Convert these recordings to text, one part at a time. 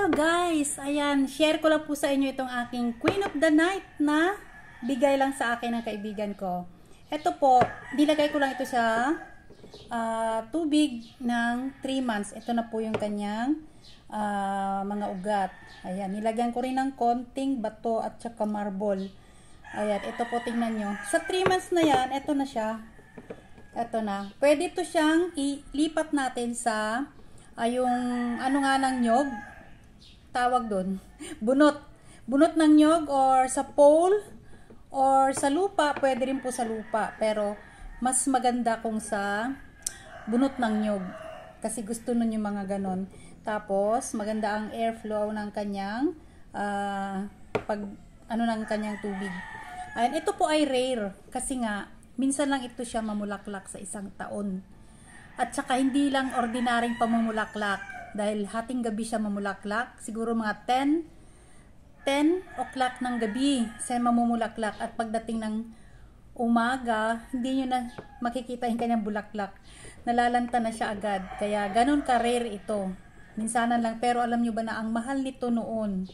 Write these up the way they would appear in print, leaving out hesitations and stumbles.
Hello guys! Ayan, share ko lang po sa inyo itong aking Queen of the Night na bigay lang sa akin ng kaibigan ko. Ito po, nilagay ko lang ito sa tubig ng 3 months. Ito na po yung kanyang mga ugat. Ayan, nilagyan ko rin ng konting bato at saka marble. Ayan, ito po tingnan nyo. Sa 3 months na yan, ito na siya. Ito na. Pwede ito siyang ilipat natin sa yung ano nga ng nyog. Tawag doon. Bunot. Bunot ng nyog or sa pole or sa lupa. Pwede rin po sa lupa. Pero mas maganda kung sa bunot ng nyog. Kasi gusto nun yung mga ganon. Tapos maganda ang airflow ng kanyang ng kanyang tubig. Ayan, ito po ay rare. Kasi nga, minsan lang ito siya mamulaklak sa isang taon. At saka hindi lang ordinaryong pamumulaklak. Dahil hating gabi siya mamulaklak. Siguro mga 10 o'clock ng gabi siya mamumulaklak. At pagdating ng umaga, hindi nyo na makikita yung kanyang bulaklak. Nalalanta na siya agad. Kaya ganun ka-rare ito. Minsanan lang. Pero alam nyo ba na ang mahal nito noon?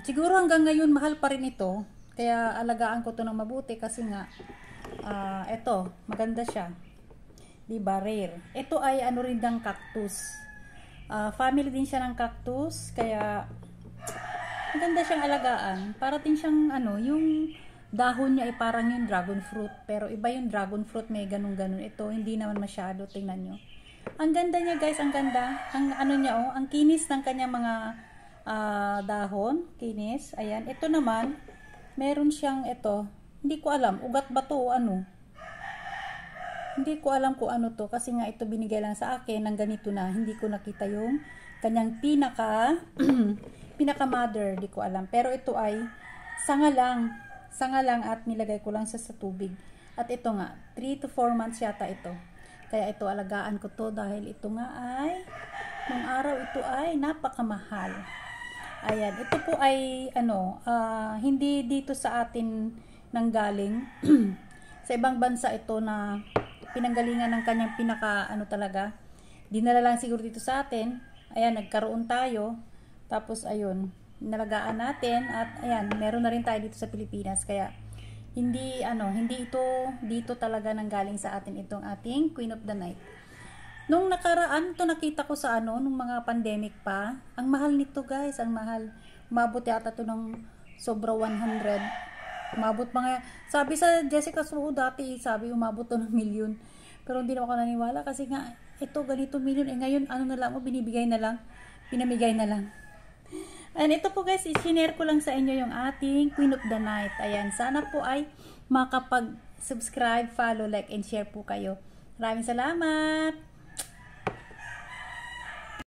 Siguro hanggang ngayon mahal pa rin ito. Kaya alagaan ko to ng mabuti kasi nga eto, maganda siya. Diba, rare. Ito ay ano rin ng cactus. Family din siya ng cactus, kaya maganda siyang alagaan. Para din siyang ano, yung dahon niya ay parang yung dragon fruit, pero iba yung dragon fruit, may ganun-ganun. Ito hindi naman masyado, tingnan nyo. Ang ganda niya, guys, ang ganda. Ang ano niya, oh, ang kinis ng kanyang mga dahon, kinis. Ayan, ito naman meron siyang ito. Hindi ko alam, ugat ba to o ano? Hindi ko alam kung ano to kasi nga ito binigay lang sa akin ng ganito na. Hindi ko nakita yung kanyang pinaka mother, hindi ko alam. Pero ito ay sanga lang at nilagay ko lang sa tubig. At ito nga, 3 to 4 months yata ito. Kaya ito alagaan ko to dahil ito nga ay nung araw ito ay napakamahal. Ayan, ito po ay ano, hindi dito sa atin nanggaling. Sa ibang bansa ito na pinanggalingan ng kanyang talaga. Dinala lang siguro dito sa atin. Ayan, nagkaroon tayo. Tapos ayun, nalagaan natin at ayan, meron na rin tayo dito sa Pilipinas. Kaya hindi ito dito talaga nanggaling sa atin itong ating Queen of the Night. Nung nakaraan to nakita ko sa nung mga pandemic pa. Ang mahal nito, guys, ang mahal. Umabot yata to ng sobra 100. Umabot mga, sabi sa Jessica Suho dati, sabi umabot to ng milyon. Pero hindi na ako naniwala kasi nga, ito ganito milyon. Ngayon, ano na lang, pinamigay na lang. And ito po, guys, i-share ko lang sa inyo yung ating Queen of the Night. Ayan, sana po ay makapag-subscribe, follow, like, and share po kayo. Maraming salamat!